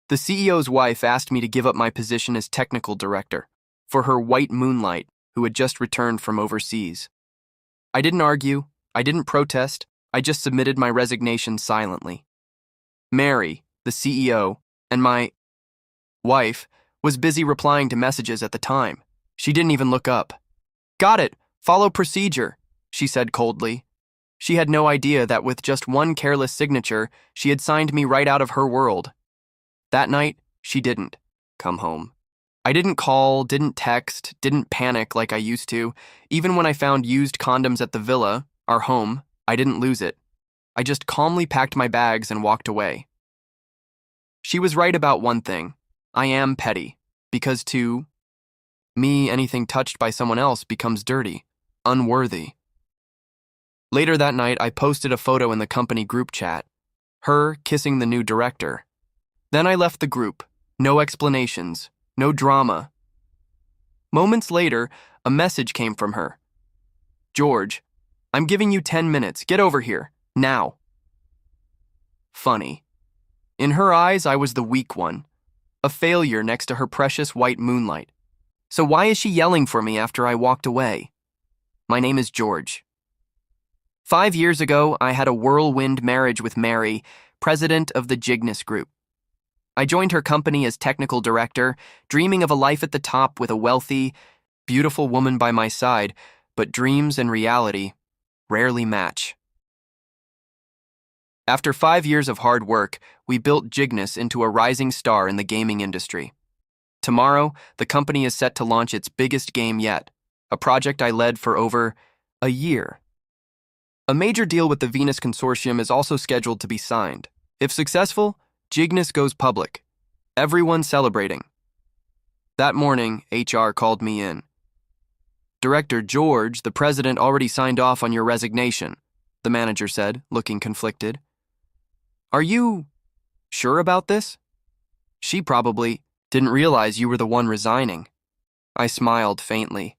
The CEO's wife asked me to give up my position as technical director for her white moonlight who had just returned from overseas. I didn't argue, I didn't protest, I just submitted my resignation silently. Mary, the CEO, and my wife was busy replying to messages at the time. She didn't even look up. "Got it, follow procedure," she said coldly. She had no idea that with just one careless signature, she had signed me right out of her world. That night, she didn't come home. I didn't call, didn't text, didn't panic like I used to. Even when I found used condoms at the villa, our home, I didn't lose it. I just calmly packed my bags and walked away. She was right about one thing. I am petty, because to me, anything touched by someone else becomes dirty, unworthy. Later that night, I posted a photo in the company group chat, her kissing the new director. Then I left the group, no explanations, no drama. Moments later, a message came from her. "George, I'm giving you 10 minutes. Get over here, now." Funny. In her eyes, I was the weak one, a failure next to her precious white moonlight. So why is she yelling for me after I walked away? My name is George. 5 years ago, I had a whirlwind marriage with Mary, president of the Cygnus Group. I joined her company as technical director, dreaming of a life at the top with a wealthy, beautiful woman by my side, but dreams and reality rarely match. After 5 years of hard work, we built Cygnus into a rising star in the gaming industry. Tomorrow, the company is set to launch its biggest game yet, a project I led for over a year. A major deal with the Venus Consortium is also scheduled to be signed. If successful, Cygnus goes public. Everyone's celebrating. That morning, HR called me in. "Director George, the president already signed off on your resignation," the manager said, looking conflicted. "Are you sure about this?" "She probably didn't realize you were the one resigning." I smiled faintly.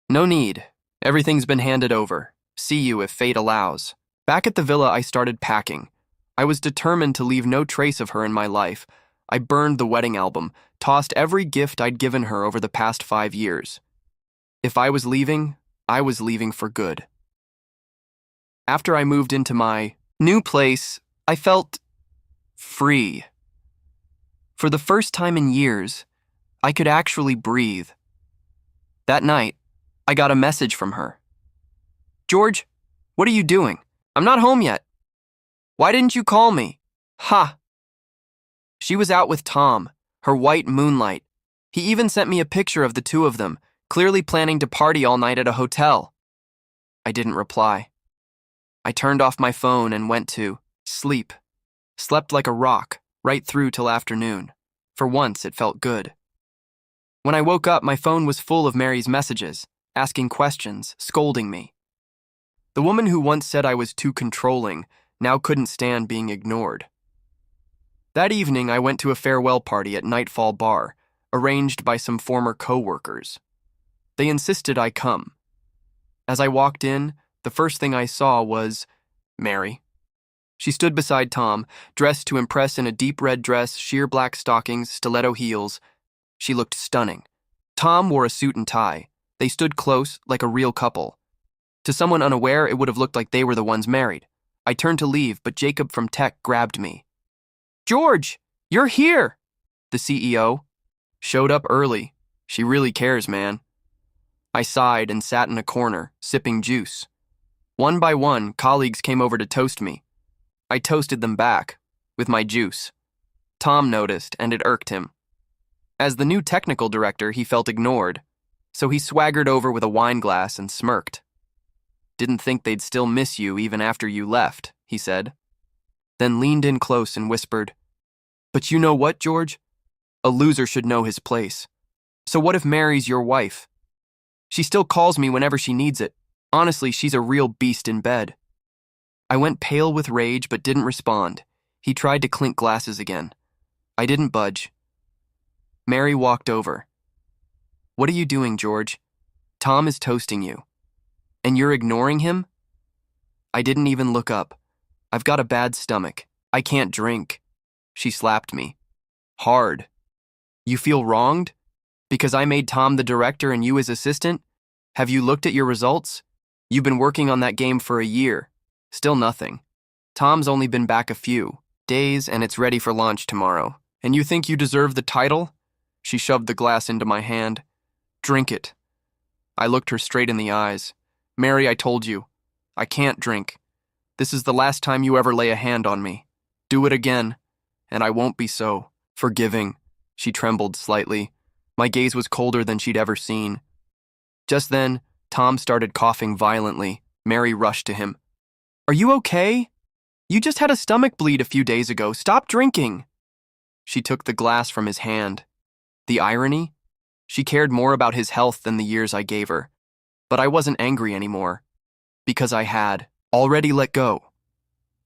"No need. Everything's been handed over. See you if fate allows." Back at the villa, I started packing. I was determined to leave no trace of her in my life. I burned the wedding album, tossed every gift I'd given her over the past 5 years. If I was leaving for good. After I moved into my new place, I felt free. For the first time in years, I could actually breathe. That night, I got a message from her. "George, what are you doing? I'm not home yet. Why didn't you call me?" Ha! She was out with Tom, her white moonlight. He even sent me a picture of the two of them, clearly planning to party all night at a hotel. I didn't reply. I turned off my phone and went to sleep. Slept like a rock, right through till afternoon. For once, it felt good. When I woke up, my phone was full of Mary's messages, asking questions, scolding me. The woman who once said I was too controlling now couldn't stand being ignored. That evening, I went to a farewell party at Nightfall Bar, arranged by some former co-workers. They insisted I come. As I walked in, the first thing I saw was Mary. She stood beside Tom, dressed to impress in a deep red dress, sheer black stockings, stiletto heels. She looked stunning. Tom wore a suit and tie. They stood close, like a real couple. To someone unaware, it would have looked like they were the ones married. I turned to leave, but Jacob from tech grabbed me. "George, you're here!" The CEO showed up early. She really cares, man. I sighed and sat in a corner, sipping juice. One by one, colleagues came over to toast me. I toasted them back, with my juice. Tom noticed, and it irked him. As the new technical director, he felt ignored, so he swaggered over with a wine glass and smirked. "Didn't think they'd still miss you even after you left," he said. Then leaned in close and whispered, "But you know what, George? A loser should know his place. So what if Mary's your wife? She still calls me whenever she needs it. Honestly, she's a real beast in bed." I went pale with rage but didn't respond. He tried to clink glasses again. I didn't budge. Mary walked over. "What are you doing, George? Tom is toasting you. And you're ignoring him?" I didn't even look up. "I've got a bad stomach. I can't drink." She slapped me. Hard. You feel wronged? Because I made Tom the director and you his assistant? Have you looked at your results? You've been working on that game for a year. Still nothing. Tom's only been back a few days and it's ready for launch tomorrow. And you think you deserve the title? She shoved the glass into my hand. Drink it. I looked her straight in the eyes. Mary, I told you. I can't drink. This is the last time you ever lay a hand on me. Do it again, and I won't be so forgiving. She trembled slightly. My gaze was colder than she'd ever seen. Just then, Tom started coughing violently. Mary rushed to him. Are you okay? You just had a stomach bleed a few days ago. Stop drinking. She took the glass from his hand. The irony? She cared more about his health than the years I gave her. But I wasn't angry anymore, because I had already let go.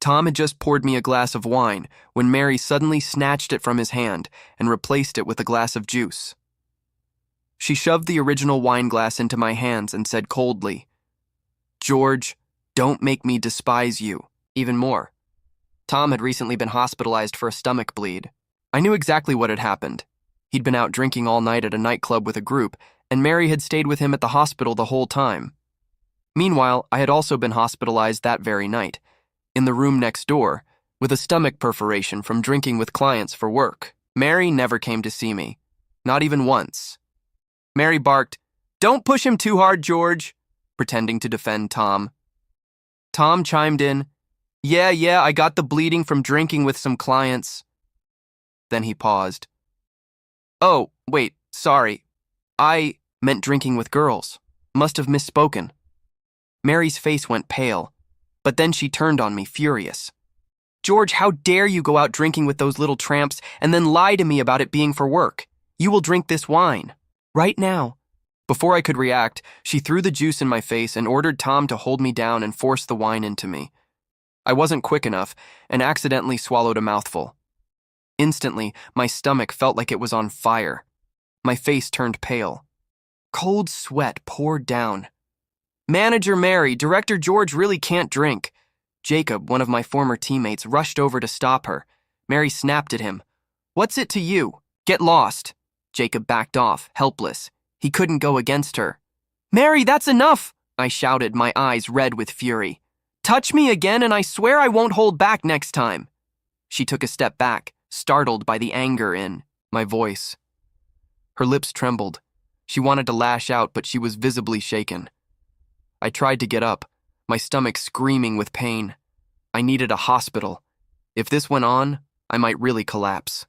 Tom had just poured me a glass of wine when Mary suddenly snatched it from his hand and replaced it with a glass of juice. She shoved the original wine glass into my hands and said coldly, George, don't make me despise you even more. Tom had recently been hospitalized for a stomach bleed. I knew exactly what had happened. He'd been out drinking all night at a nightclub with a group, and Mary had stayed with him at the hospital the whole time. Meanwhile, I had also been hospitalized that very night, in the room next door, with a stomach perforation from drinking with clients for work. Mary never came to see me, not even once. Mary barked, Don't push him too hard, George, pretending to defend Tom. Tom chimed in, Yeah, I got the bleeding from drinking with some clients. Then he paused. Oh, wait, sorry. I meant drinking with girls. Must have misspoken. Mary's face went pale, but then she turned on me, furious. George, how dare you go out drinking with those little tramps and then lie to me about it being for work? You will drink this wine. Right now. Before I could react, she threw the juice in my face and ordered Tom to hold me down and force the wine into me. I wasn't quick enough and accidentally swallowed a mouthful. Instantly, my stomach felt like it was on fire. My face turned pale. Cold sweat poured down. Manager Mary, Director George really can't drink. Jacob, one of my former teammates, rushed over to stop her. Mary snapped at him. What's it to you? Get lost. Jacob backed off, helpless. He couldn't go against her. Mary, that's enough! I shouted, my eyes red with fury. Touch me again and I swear I won't hold back next time. She took a step back, startled by the anger in my voice. Her lips trembled. She wanted to lash out, but she was visibly shaken. I tried to get up, my stomach screaming with pain. I needed a hospital. If this went on, I might really collapse.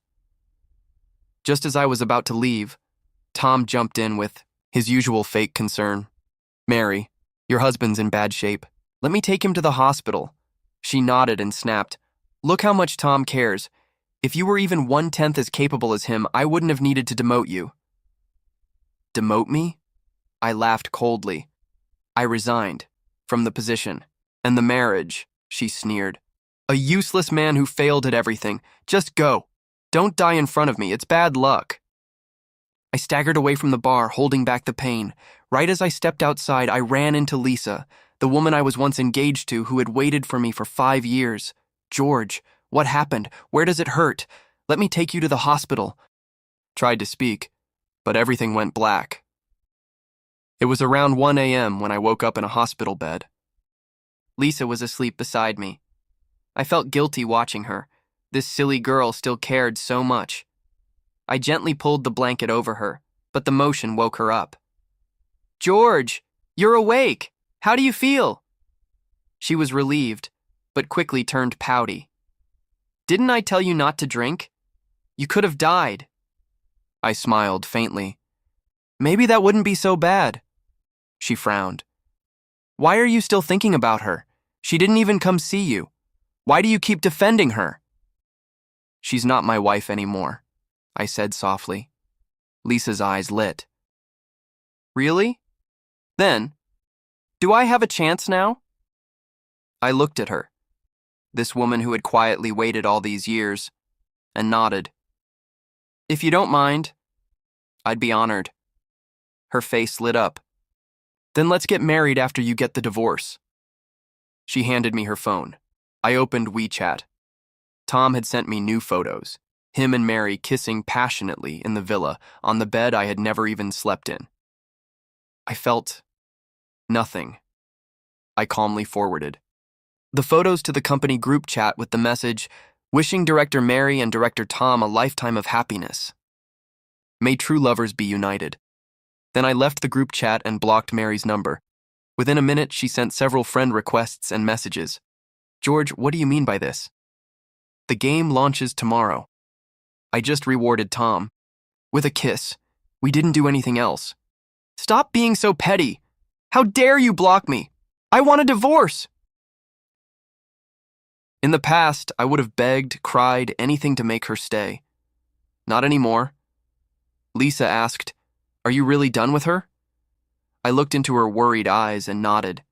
Just as I was about to leave, Tom jumped in with his usual fake concern. Mary, your husband's in bad shape. Let me take him to the hospital. She nodded and snapped. Look how much Tom cares. If you were even 1/10 as capable as him, I wouldn't have needed to demote you. Demote me? I laughed coldly. I resigned from the position and the marriage, she sneered. A useless man who failed at everything. Just go. Don't die in front of me. It's bad luck. I staggered away from the bar, holding back the pain. Right as I stepped outside, I ran into Lisa, the woman I was once engaged to who had waited for me for 5 years. George, what happened? Where does it hurt? Let me take you to the hospital. Tried to speak, but everything went black. It was around 1 a.m. when I woke up in a hospital bed. Lisa was asleep beside me. I felt guilty watching her. This silly girl still cared so much. I gently pulled the blanket over her, but the motion woke her up. George, you're awake. How do you feel? She was relieved, but quickly turned pouty. Didn't I tell you not to drink? You could have died. I smiled faintly. Maybe that wouldn't be so bad. She frowned. Why are you still thinking about her? She didn't even come see you. Why do you keep defending her? She's not my wife anymore, I said softly. Lisa's eyes lit. Really? Then, do I have a chance now? I looked at her, this woman who had quietly waited all these years, and nodded. If you don't mind, I'd be honored. Her face lit up. Then let's get married after you get the divorce. She handed me her phone. I opened WeChat. Tom had sent me new photos. Him and Mary kissing passionately in the villa on the bed I had never even slept in. I felt nothing. I calmly forwarded the photos to the company group chat with the message, wishing Director Mary and Director Tom a lifetime of happiness. May true lovers be united. Then I left the group chat and blocked Mary's number. Within a minute, she sent several friend requests and messages. George, what do you mean by this? The game launches tomorrow. I just rewarded Tom. With a kiss. We didn't do anything else. Stop being so petty. How dare you block me? I want a divorce. In the past, I would have begged, cried, anything to make her stay. Not anymore. Lisa asked, "Are you really done with her?" I looked into her worried eyes and nodded.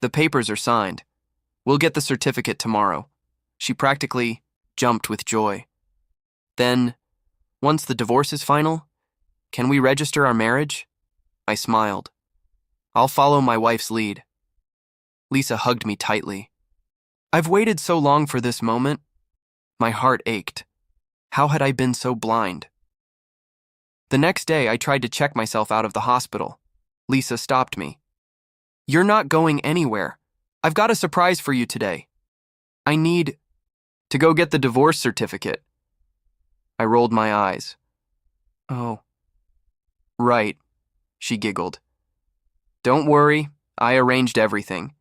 The papers are signed. We'll get the certificate tomorrow. She practically jumped with joy. Then, once the divorce is final, can we register our marriage? I smiled. I'll follow my wife's lead. Lisa hugged me tightly. I've waited so long for this moment. My heart ached. How had I been so blind? The next day, I tried to check myself out of the hospital. Lisa stopped me. You're not going anywhere. I've got a surprise for you today. I need to go get the divorce certificate. I rolled my eyes. Oh. Right, she giggled. Don't worry, I arranged everything.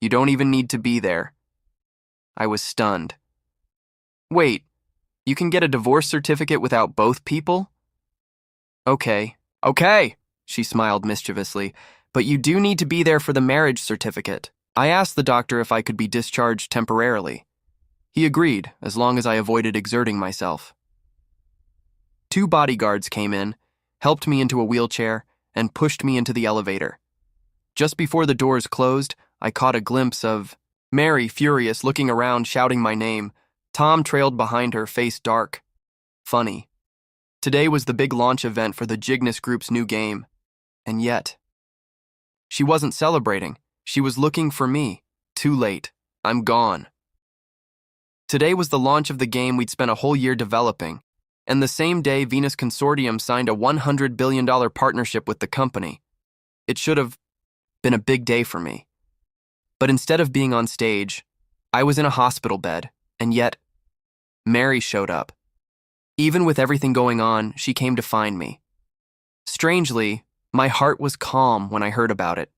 You don't even need to be there. I was stunned. Wait, you can get a divorce certificate without both people? Okay, she smiled mischievously, but you do need to be there for the marriage certificate. I asked the doctor if I could be discharged temporarily. He agreed, as long as I avoided exerting myself. 2 bodyguards came in, helped me into a wheelchair, and pushed me into the elevator. Just before the doors closed, I caught a glimpse of Mary, furious, looking around, shouting my name. Tom trailed behind her, face dark. Funny. Today was the big launch event for the Gygnus Group's new game. And yet, she wasn't celebrating. She was looking for me. Too late. I'm gone. Today was the launch of the game we'd spent a whole year developing, and the same day Venus Consortium signed a $100 billion partnership with the company. It should have been a big day for me. But instead of being on stage, I was in a hospital bed, and yet, Mary showed up. Even with everything going on, she came to find me. Strangely, my heart was calm when I heard about it.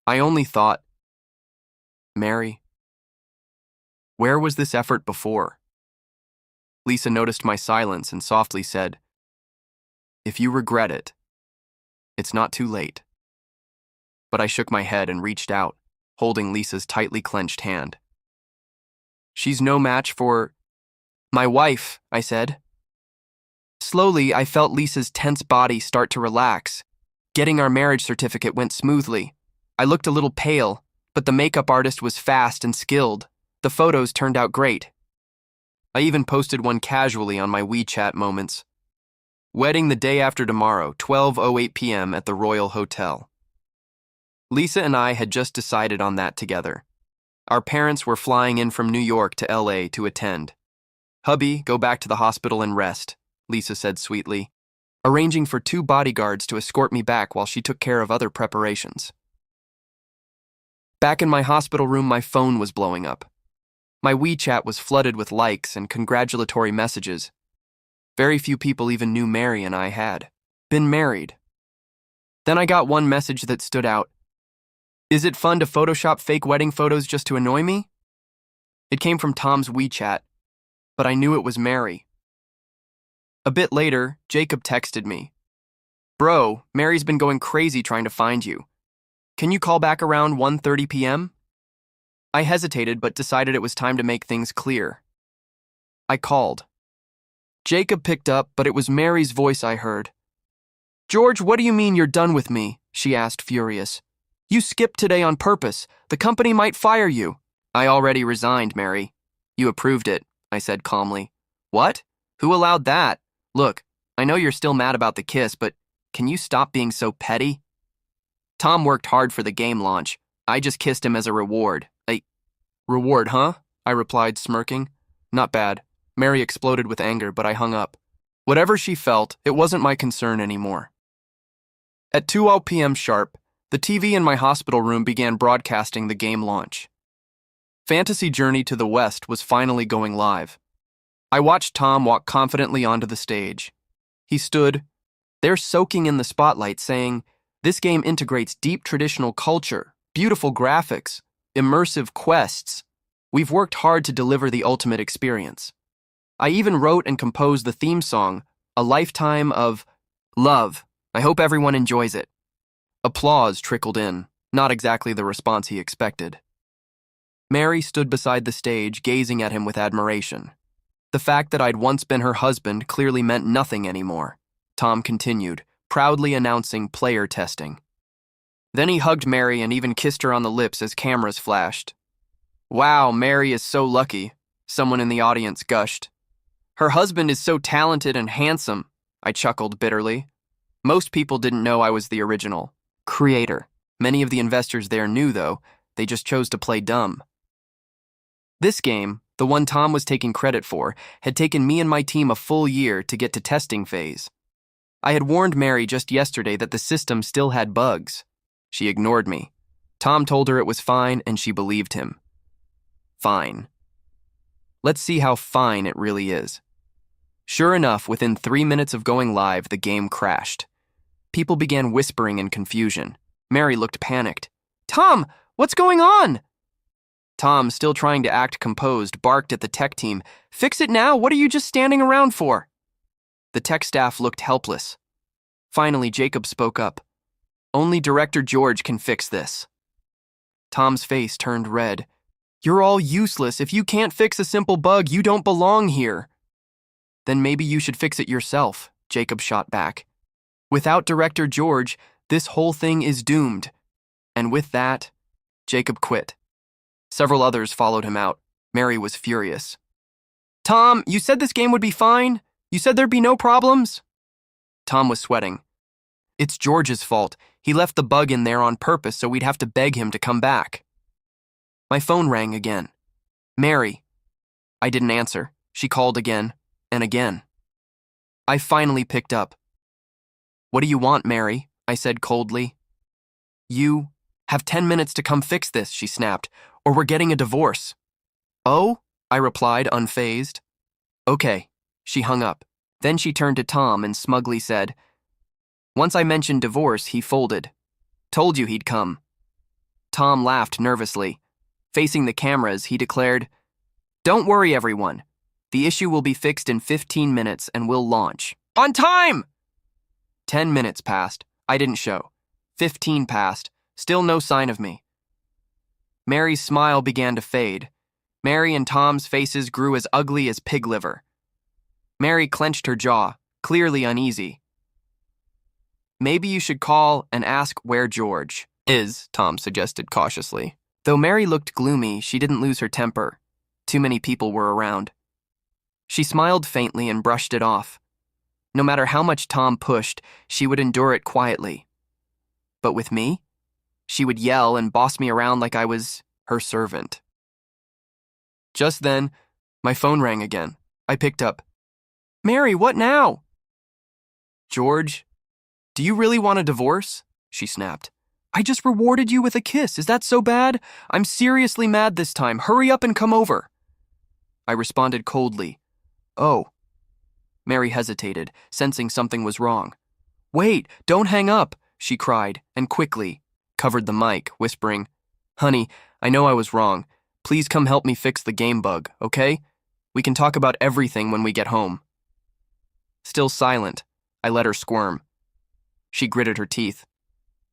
I only thought, Mary, where was this effort before? Lisa noticed my silence and softly said, if you regret it, it's not too late. But I shook my head and reached out, holding Lisa's tightly clenched hand. She's no match for my wife, I said. Slowly, I felt Lisa's tense body start to relax. Getting our marriage certificate went smoothly. I looked a little pale, but the makeup artist was fast and skilled. The photos turned out great. I even posted one casually on my WeChat moments. Wedding the day after tomorrow, 12:08 p.m. at the Royal Hotel. Lisa and I had just decided on that together. Our parents were flying in from New York to LA to attend. Hubby, go back to the hospital and rest, Lisa said sweetly, arranging for 2 bodyguards to escort me back while she took care of other preparations. Back in my hospital room, my phone was blowing up. My WeChat was flooded with likes and congratulatory messages. Very few people even knew Mary and I had been married. Then I got one message that stood out. Is it fun to Photoshop fake wedding photos just to annoy me? It came from Tom's WeChat, but I knew it was Mary. A bit later, Jacob texted me. Bro, Mary's been going crazy trying to find you. Can you call back around 1:30 p.m.? I hesitated but decided it was time to make things clear. I called. Jacob picked up, but it was Mary's voice I heard. George, what do you mean you're done with me? She asked, furious. You skipped today on purpose. The company might fire you. I already resigned, Mary. You approved it, I said calmly. What? Who allowed that? Look, I know you're still mad about the kiss, but can you stop being so petty? Tom worked hard for the game launch. I just kissed him as a reward. Reward, huh? I replied, smirking. Not bad. Mary exploded with anger, but I hung up. Whatever she felt, it wasn't my concern anymore. At 2:00 p.m. sharp, the TV in my hospital room began broadcasting the game launch. Fantasy Journey to the West was finally going live. I watched Tom walk confidently onto the stage. He stood there soaking in the spotlight, saying, "This game integrates deep traditional culture, beautiful graphics, immersive quests. We've worked hard to deliver the ultimate experience. I even wrote and composed the theme song, A Lifetime of Love. I hope everyone enjoys it." Applause trickled in, not exactly the response he expected. Mary stood beside the stage, gazing at him with admiration. The fact that I'd once been her husband clearly meant nothing anymore. Tom continued, proudly announcing player testing. Then he hugged Mary and even kissed her on the lips as cameras flashed. "Wow, Mary is so lucky," someone in the audience gushed. "Her husband is so talented and handsome," I chuckled bitterly. Most people didn't know I was the original creator. Many of the investors there knew, though. They just chose to play dumb. This game, the one Tom was taking credit for, had taken me and my team a full year to get to testing phase. I had warned Mary just yesterday that the system still had bugs. She ignored me. Tom told her it was fine, and she believed him. Fine. Let's see how fine it really is. Sure enough, within 3 minutes of going live, the game crashed. People began whispering in confusion. Mary looked panicked. "Tom, what's going on?" Tom, still trying to act composed, barked at the tech team. "Fix it now, what are you just standing around for?" The tech staff looked helpless. Finally, Jacob spoke up. "Only Director George can fix this." Tom's face turned red. "You're all useless. If you can't fix a simple bug, you don't belong here." "Then maybe you should fix it yourself," Jacob shot back. "Without Director George, this whole thing is doomed." And with that, Jacob quit. Several others followed him out. Mary was furious. "Tom, you said this game would be fine? You said there'd be no problems?" Tom was sweating. "It's George's fault. He left the bug in there on purpose so we'd have to beg him to come back." My phone rang again. "Mary." I didn't answer. She called again and again. I finally picked up. "What do you want, Mary?" I said coldly. "You have 10 minutes to come fix this," she snapped, "or we're getting a divorce." "Oh?" I replied, unfazed. "Okay." She hung up. Then she turned to Tom and smugly said, "Once I mentioned divorce, he folded. Told you he'd come." Tom laughed nervously. Facing the cameras, he declared, "Don't worry, everyone. The issue will be fixed in 15 minutes and we'll launch. On time!" 10 minutes passed. I didn't show. 15 passed. Still no sign of me. Mary's smile began to fade. Mary and Tom's faces grew as ugly as pig liver. Mary clenched her jaw, clearly uneasy. "Maybe you should call and ask where George is," Tom suggested cautiously. Though Mary looked gloomy, she didn't lose her temper. Too many people were around. She smiled faintly and brushed it off. No matter how much Tom pushed, she would endure it quietly. But with me, she would yell and boss me around like I was her servant. Just then, my phone rang again. I picked up. "Mary, what now?" "George, do you really want a divorce?" she snapped. "I just rewarded you with a kiss. Is that so bad? I'm seriously mad this time. Hurry up and come over." I responded coldly. "Oh." Mary hesitated, sensing something was wrong. "Wait, don't hang up," she cried, and quickly covered the mic, whispering, "Honey, I know I was wrong. Please come help me fix the game bug, okay? We can talk about everything when we get home." Still silent, I let her squirm. She gritted her teeth.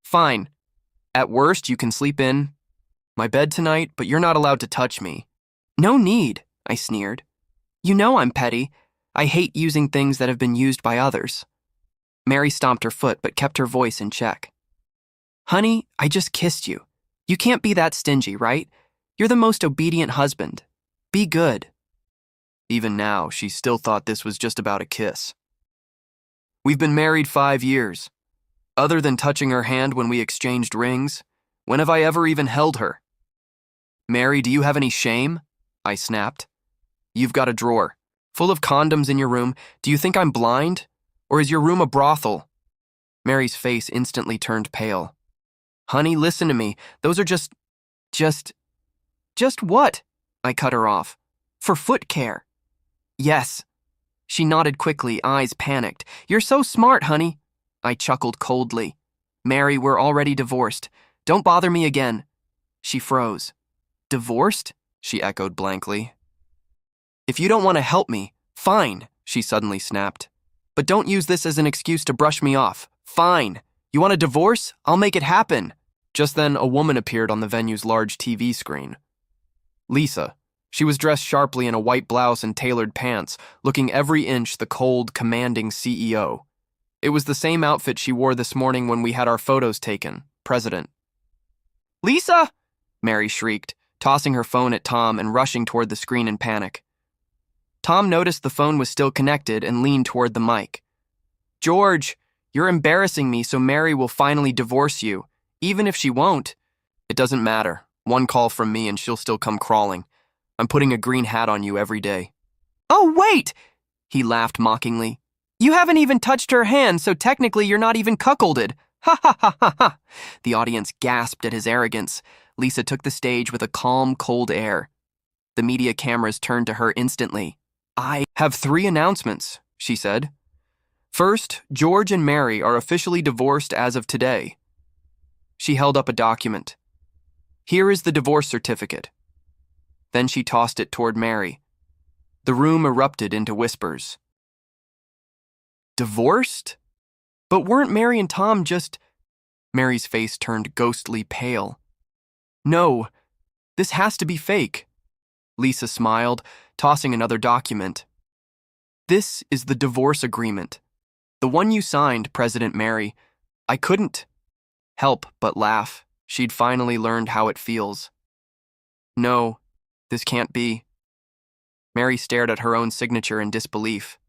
"Fine. At worst, you can sleep in my bed tonight, but you're not allowed to touch me." "No need," I sneered. "You know I'm petty. I hate using things that have been used by others." Mary stomped her foot but kept her voice in check. "Honey, I just kissed you. You can't be that stingy, right? You're the most obedient husband. Be good." Even now, she still thought this was just about a kiss. "We've been married 5 years. Other than touching her hand when we exchanged rings, when have I ever even held her?" "Mary, do you have any shame?" I snapped. "You've got a drawer Full of condoms in your room. Do you think I'm blind? Or is your room a brothel? Mary's face instantly turned pale. Honey, listen to me. Those are just what? I cut her off. For foot care. Yes. She nodded quickly, eyes panicked. You're so smart, honey. I chuckled coldly. Mary, we're already divorced. Don't bother me again. She froze. Divorced? She echoed blankly. If you don't want to help me, fine, she suddenly snapped. But don't use this as an excuse to brush me off. Fine. You want a divorce? I'll make it happen. Just then, a woman appeared on the venue's large TV screen. Lisa. She was dressed sharply in a white blouse and tailored pants, looking every inch the cold, commanding CEO. It was the same outfit she wore this morning when we had our photos taken, President. Lisa! Mary shrieked, tossing her phone at Tom and rushing toward the screen in panic. Tom noticed the phone was still connected and leaned toward the mic. George, you're embarrassing me, so Mary will finally divorce you. Even if she won't. It doesn't matter. One call from me and she'll still come crawling. I'm putting a green hat on you every day. Oh, wait! He laughed mockingly. You haven't even touched her hand, so technically you're not even cuckolded. Ha ha ha ha ha! The audience gasped at his arrogance. Lisa took the stage with a calm, cold air. The media cameras turned to her instantly. I have 3 announcements, she said. First, George and Mary are officially divorced as of today. She held up a document. Here is the divorce certificate. Then she tossed it toward Mary. The room erupted into whispers. Divorced? But weren't Mary and Tom just... Mary's face turned ghostly pale. No, this has to be fake. Lisa smiled, tossing another document. This is the divorce agreement. The one you signed, President Mary. I couldn't help but laugh. She'd finally learned how it feels. No, this can't be. Mary stared at her own signature in disbelief.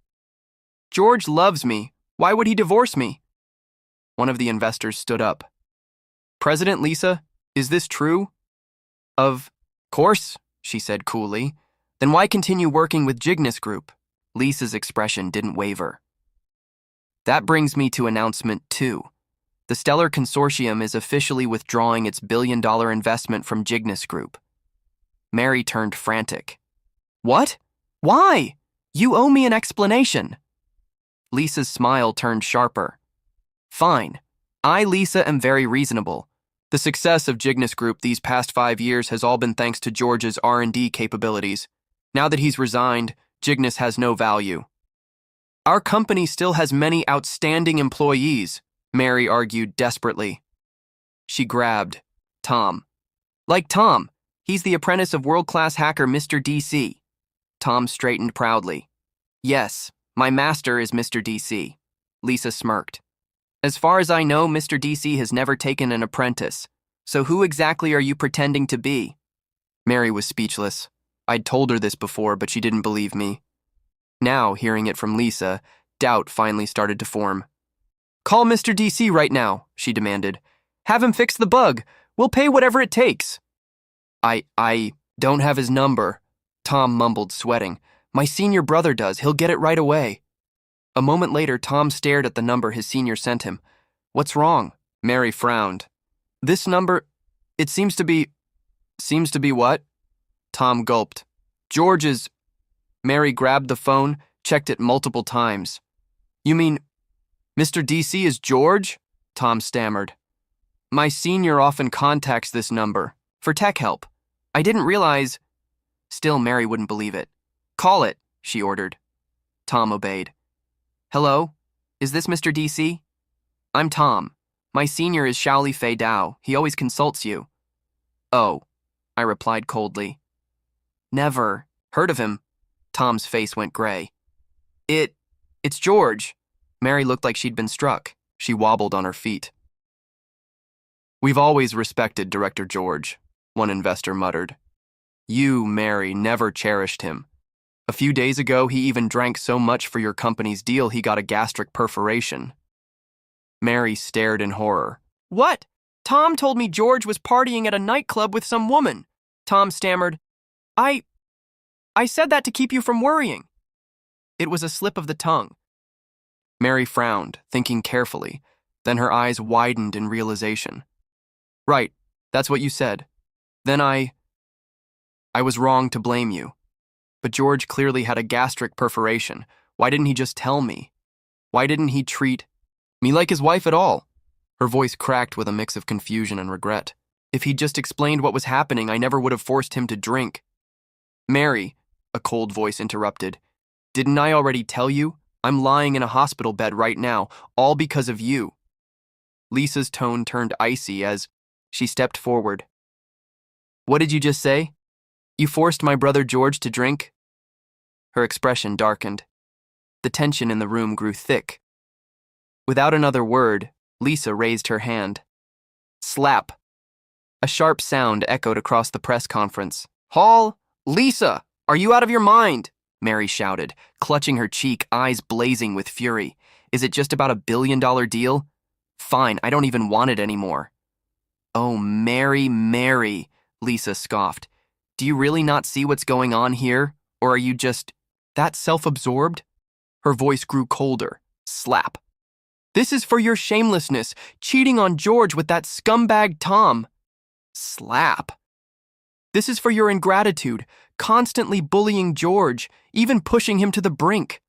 George loves me. Why would he divorce me? One of the investors stood up. President Lisa, is this true? Of course, she said coolly. Then why continue working with Cygnus Group? Lisa's expression didn't waver. That brings me to announcement 2. The Stellar Consortium is officially withdrawing its billion-dollar investment from Cygnus Group. Mary turned frantic. What? Why? You owe me an explanation. Lisa's smile turned sharper. Fine. I, Lisa, am very reasonable. The success of Cygnus Group these past 5 years has all been thanks to George's R&D capabilities. Now that he's resigned, Cygnus has no value. Our company still has many outstanding employees, Mary argued desperately. She grabbed Tom. Like Tom, he's the apprentice of world-class hacker Mr. DC. Tom straightened proudly. Yes, my master is Mr. DC. Lisa smirked. As far as I know, Mr. DC has never taken an apprentice. So who exactly are you pretending to be? Mary was speechless. I'd told her this before, but she didn't believe me. Now, hearing it from Lisa, doubt finally started to form. Call Mr. DC right now, she demanded. Have him fix the bug. We'll pay whatever it takes. I don't have his number, Tom mumbled, sweating. My senior brother does. He'll get it right away. A moment later, Tom stared at the number his senior sent him. What's wrong? Mary frowned. This number, it seems to be... Seems to be what? Tom gulped. George's... Mary grabbed the phone, checked it multiple times. You mean, Mr. DC is George? Tom stammered. My senior often contacts this number, for tech help. I didn't realize... Still, Mary wouldn't believe it. Call it, she ordered. Tom obeyed. Hello? Is this Mr. DC? I'm Tom. My senior is Shaoli Fei Dao. He always consults you. Oh, I replied coldly. Never. Heard of him? Tom's face went gray. It's George. Mary looked like she'd been struck. She wobbled on her feet. We've always respected Director George, one investor muttered. You, Mary, never cherished him. A few days ago, he even drank so much for your company's deal he got a gastric perforation. Mary stared in horror. What? Tom told me George was partying at a nightclub with some woman. Tom stammered. I said that to keep you from worrying. It was a slip of the tongue. Mary frowned, thinking carefully. Then her eyes widened in realization. Right, that's what you said. Then I was wrong to blame you. But George clearly had a gastric perforation. Why didn't he just tell me? Why didn't he treat me like his wife at all? Her voice cracked with a mix of confusion and regret. If he'd just explained what was happening, I never would have forced him to drink. Mary, a cold voice interrupted. Didn't I already tell you? I'm lying in a hospital bed right now, all because of you. Lisa's tone turned icy as she stepped forward. What did you just say? You forced my brother George to drink? Her expression darkened. The tension in the room grew thick. Without another word, Lisa raised her hand. Slap. A sharp sound echoed across the press conference. Hall! Lisa! Are you out of your mind? Mary shouted, clutching her cheek, eyes blazing with fury. Is it just about $1 billion deal? Fine, I don't even want it anymore. Oh, Mary, Lisa scoffed. Do you really not see what's going on here? Or are you just that self-absorbed? Her voice grew colder. Slap. This is for your shamelessness, cheating on George with that scumbag Tom. Slap. This is for your ingratitude, constantly bullying George, even pushing him to the brink.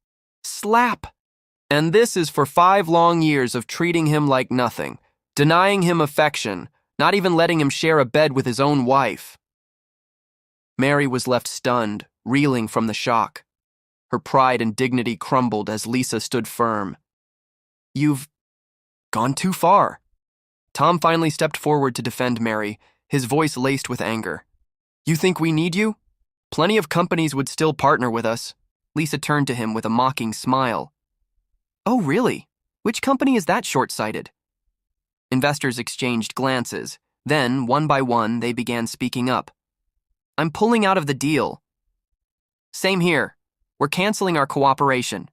Slap. And this is for 5 long years of treating him like nothing, denying him affection, not even letting him share a bed with his own wife. Mary was left stunned, reeling from the shock. Her pride and dignity crumbled as Lisa stood firm. You've gone too far. Tom finally stepped forward to defend Mary, his voice laced with anger. You think we need you? Plenty of companies would still partner with us. Lisa turned to him with a mocking smile. Oh, really? Which company is that short-sighted? Investors exchanged glances. Then, one by one, they began speaking up. I'm pulling out of the deal. Same here. We're canceling our cooperation.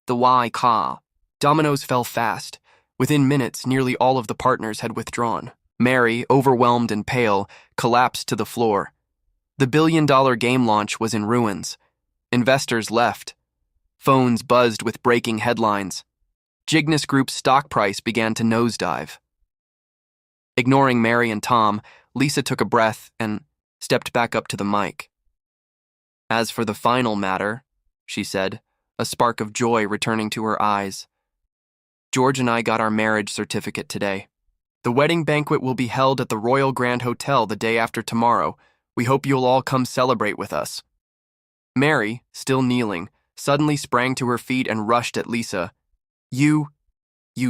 The why-ca. Dominoes fell fast. Within minutes, nearly all of the partners had withdrawn. Mary, overwhelmed and pale, collapsed to the floor. The billion-dollar game launch was in ruins. Investors left. Phones buzzed with breaking headlines. Cygnus Group's stock price began to nosedive. Ignoring Mary and Tom, Lisa took a breath and stepped back up to the mic. As for the final matter, she said, a spark of joy returning to her eyes. George and I got our marriage certificate today. The wedding banquet will be held at the Royal Grand Hotel the day after tomorrow. We hope you'll all come celebrate with us. Mary, still kneeling, suddenly sprang to her feet and rushed at Lisa. You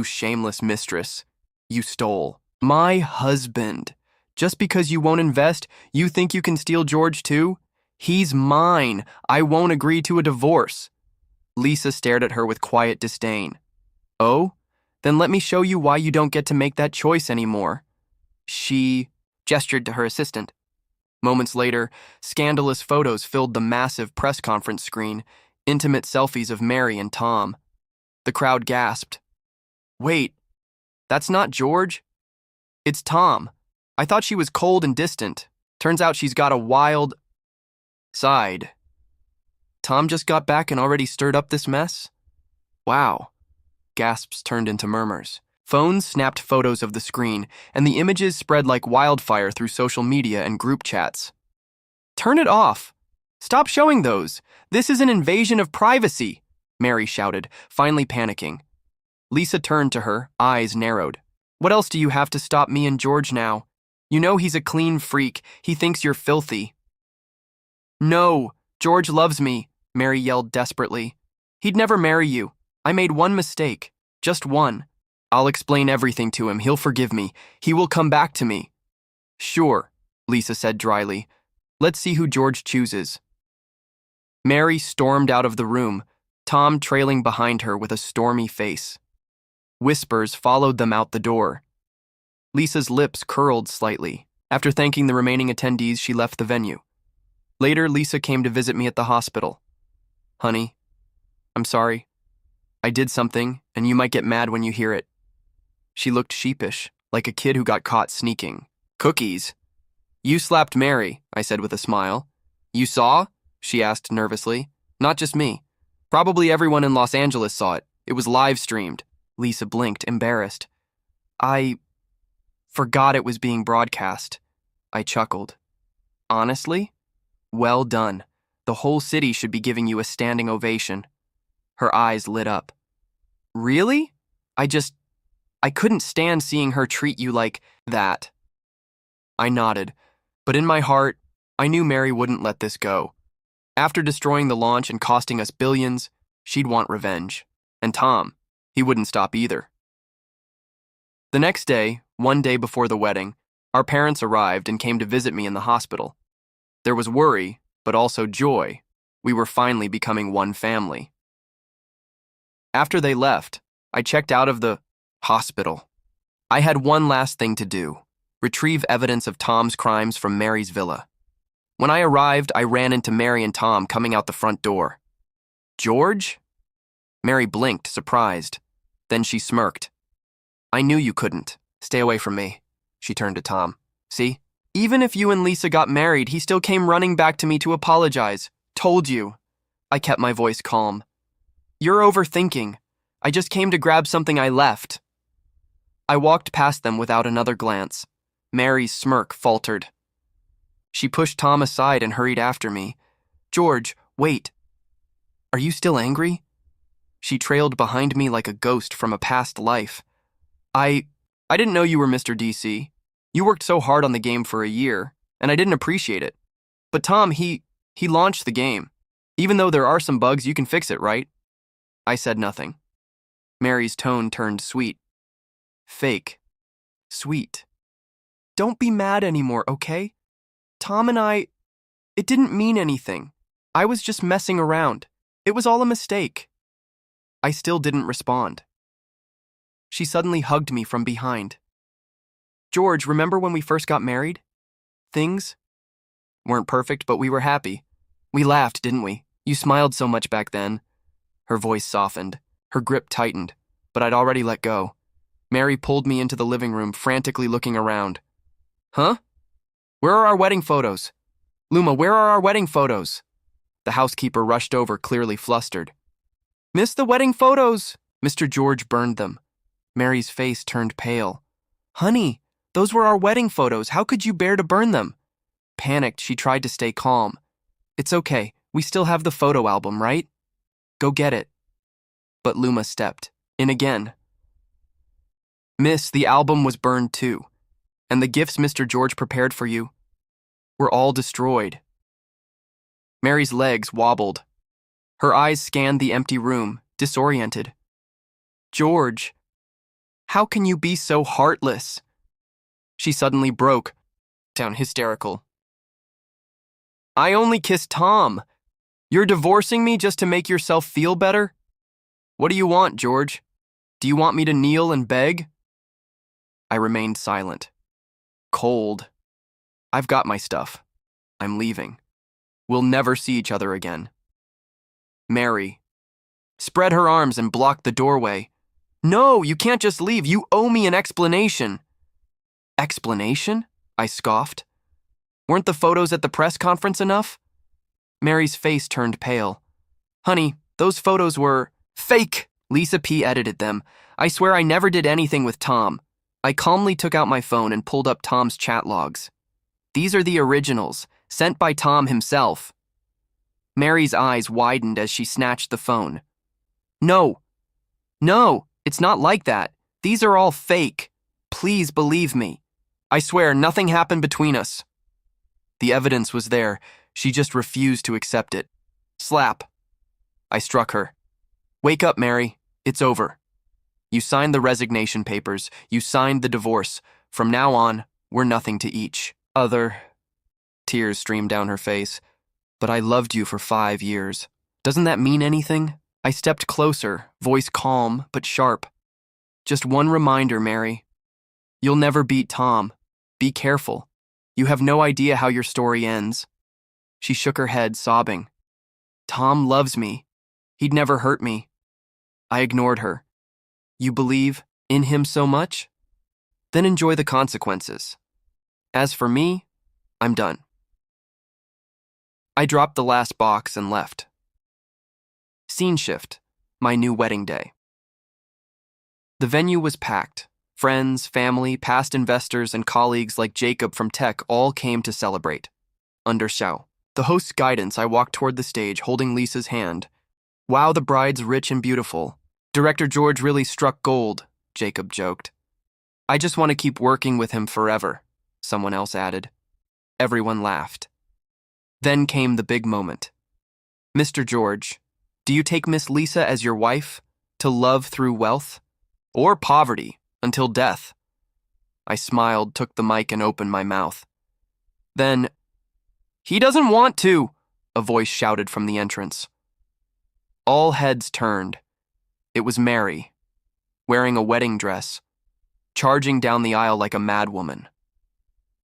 shameless mistress. You stole my husband. Just because you won't invest, you think you can steal George too? He's mine. I won't agree to a divorce. Lisa stared at her with quiet disdain. Oh? Then let me show you why you don't get to make that choice anymore. She gestured to her assistant. Moments later, scandalous photos filled the massive press conference screen, intimate selfies of Mary and Tom. The crowd gasped. Wait, that's not George? It's Tom. I thought she was cold and distant. Turns out she's got a wild side. Tom just got back and already stirred up this mess? Wow. Gasps turned into murmurs. Phones snapped photos of the screen, and the images spread like wildfire through social media and group chats. Turn it off! Stop showing those! This is an invasion of privacy! Mary shouted, finally panicking. Lisa turned to her, eyes narrowed. What else do you have to stop me and George now? You know he's a clean freak. He thinks you're filthy. No, George loves me, Mary yelled desperately. He'd never marry you. I made one mistake. Just one. I'll explain everything to him. He'll forgive me. He will come back to me. Sure, Lisa said dryly. Let's see who George chooses. Mary stormed out of the room, Tom trailing behind her with a stormy face. Whispers followed them out the door. Lisa's lips curled slightly. After thanking the remaining attendees, she left the venue. Later, Lisa came to visit me at the hospital. Honey, I'm sorry. I did something, and you might get mad when you hear it. She looked sheepish, like a kid who got caught sneaking. Cookies? You slapped Mary, I said with a smile. You saw? She asked nervously. Not just me. Probably everyone in Los Angeles saw it. It was live streamed. Lisa blinked, embarrassed. I forgot it was being broadcast. I chuckled. Honestly? Well done. The whole city should be giving you a standing ovation. Her eyes lit up. Really? I couldn't stand seeing her treat you like that. I nodded, but in my heart, I knew Mary wouldn't let this go. After destroying the launch and costing us billions, she'd want revenge. And Tom, he wouldn't stop either. The next day, one day before the wedding, our parents arrived and came to visit me in the hospital. There was worry, but also joy. We were finally becoming one family. After they left, I checked out of the hospital. I had one last thing to do: retrieve evidence of Tom's crimes from Mary's villa. When I arrived, I ran into Mary and Tom coming out the front door. George? Mary blinked, surprised. Then she smirked. I knew you couldn't. Stay away from me. She turned to Tom. See? Even if you and Lisa got married, he still came running back to me to apologize. Told you. I kept my voice calm. You're overthinking. I just came to grab something I left. I walked past them without another glance. Mary's smirk faltered. She pushed Tom aside and hurried after me. George, wait. Are you still angry? She trailed behind me like a ghost from a past life. I didn't know you were Mr. DC. You worked so hard on the game for a year, and I didn't appreciate it. But Tom, he launched the game. Even though there are some bugs, you can fix it, right? I said nothing. Mary's tone turned sweet. Fake. Sweet. Don't be mad anymore, okay? Tom and it didn't mean anything. I was just messing around. It was all a mistake. I still didn't respond. She suddenly hugged me from behind. George, remember when we first got married? Things weren't perfect, but we were happy. We laughed, didn't we? You smiled so much back then. Her voice softened. Her grip tightened, but I'd already let go. Mary pulled me into the living room, frantically looking around. Huh? Where are our wedding photos? Luma, where are our wedding photos? The housekeeper rushed over, clearly flustered. Missed the wedding photos! Mr. George burned them. Mary's face turned pale. Honey, those were our wedding photos. How could you bear to burn them? Panicked, she tried to stay calm. It's okay. We still have the photo album, right? Go get it. But Luma stepped in again. Miss, the album was burned too. And the gifts Mr. George prepared for you were all destroyed. Mary's legs wobbled. Her eyes scanned the empty room, disoriented. George, how can you be so heartless? She suddenly broke down, hysterical. I only kissed Tom. You're divorcing me just to make yourself feel better? What do you want, George? Do you want me to kneel and beg? I remained silent. Cold. I've got my stuff. I'm leaving. We'll never see each other again. Mary spread her arms and blocked the doorway. No, you can't just leave. You owe me an explanation. Explanation? I scoffed. Weren't the photos at the press conference enough? Mary's face turned pale. Honey, those photos were fake. Lisa P. edited them. I swear I never did anything with Tom. I calmly took out my phone and pulled up Tom's chat logs. These are the originals, sent by Tom himself. Mary's eyes widened as she snatched the phone. No, it's not like that. These are all fake. Please believe me. I swear nothing happened between us. The evidence was there. She just refused to accept it. Slap. I struck her. Wake up, Mary. It's over. You signed the resignation papers. You signed the divorce. From now on, we're nothing to each other. Tears streamed down her face. But I loved you for 5 years. Doesn't that mean anything? I stepped closer, voice calm but sharp. Just one reminder, Mary. You'll never beat Tom. Be careful. You have no idea how your story ends. She shook her head, sobbing. Tom loves me. He'd never hurt me. I ignored her. You believe in him so much? Then enjoy the consequences. As for me, I'm done. I dropped the last box and left. Scene shift. My new wedding day. The venue was packed. Friends, family, past investors, and colleagues like Jacob from tech all came to celebrate. Under show. The host's guidance, I walked toward the stage, holding Lisa's hand. Wow, the bride's rich and beautiful. Director George really struck gold, Jacob joked. I just want to keep working with him forever, someone else added. Everyone laughed. Then came the big moment. Mr. George, do you take Miss Lisa as your wife, to love through wealth? Or poverty, until death? I smiled, took the mic, and opened my mouth. Then, he doesn't want to, a voice shouted from the entrance. All heads turned. It was Mary, wearing a wedding dress, charging down the aisle like a madwoman.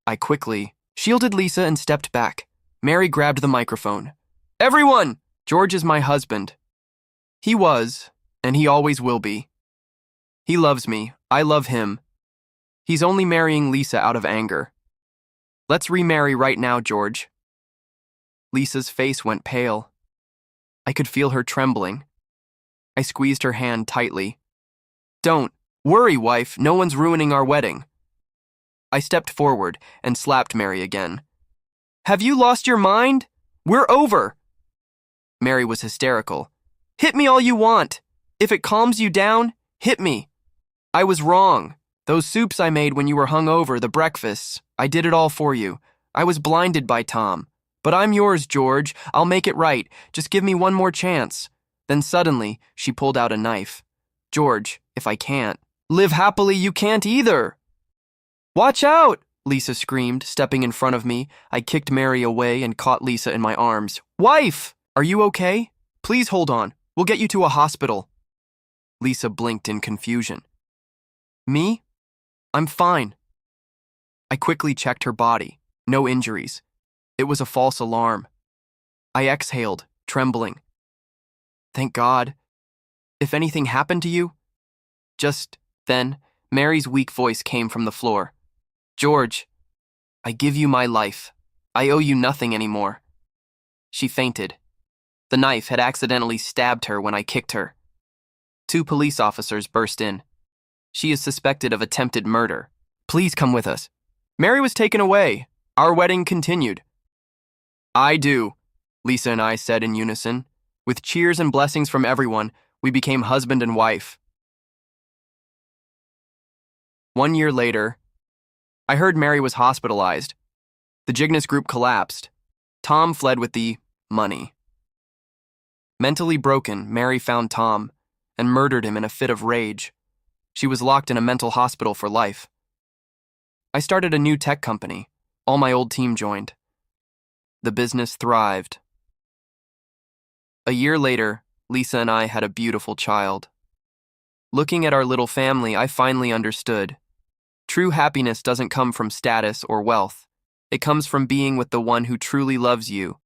I quickly shielded Lisa and stepped back. Mary grabbed the microphone. Everyone! George is my husband. He was, and he always will be. He loves me. I love him. He's only marrying Lisa out of anger. Let's remarry right now, George. Lisa's face went pale. I could feel her trembling. I squeezed her hand tightly. Don't worry, wife. No one's ruining our wedding. I stepped forward and slapped Mary again. Have you lost your mind? We're over. Mary was hysterical. Hit me all you want. If it calms you down, hit me. I was wrong. Those soups I made when you were hungover, the breakfasts, I did it all for you. I was blinded by Tom. But I'm yours, George. I'll make it right. Just give me one more chance. Then suddenly, she pulled out a knife. George, if I can't live happily, you can't either. Watch out, Lisa screamed, stepping in front of me. I kicked Mary away and caught Lisa in my arms. Wife, are you okay? Please hold on. We'll get you to a hospital. Lisa blinked in confusion. Me? I'm fine. I quickly checked her body. No injuries. It was a false alarm. I exhaled, trembling. Thank God. If anything happened to you? Just then, Mary's weak voice came from the floor. George, I give you my life. I owe you nothing anymore. She fainted. The knife had accidentally stabbed her when I kicked her. 2 police officers burst in. She is suspected of attempted murder. Please come with us. Mary was taken away. Our wedding continued. I do, Lisa and I said in unison. With cheers and blessings from everyone, we became husband and wife. 1 year later, I heard Mary was hospitalized. The Cygnus group collapsed. Tom fled with the money. Mentally broken, Mary found Tom and murdered him in a fit of rage. She was locked in a mental hospital for life. I started a new tech company. All my old team joined. The business thrived. A year later, Lisa and I had a beautiful child. Looking at our little family, I finally understood. True happiness doesn't come from status or wealth. It comes from being with the one who truly loves you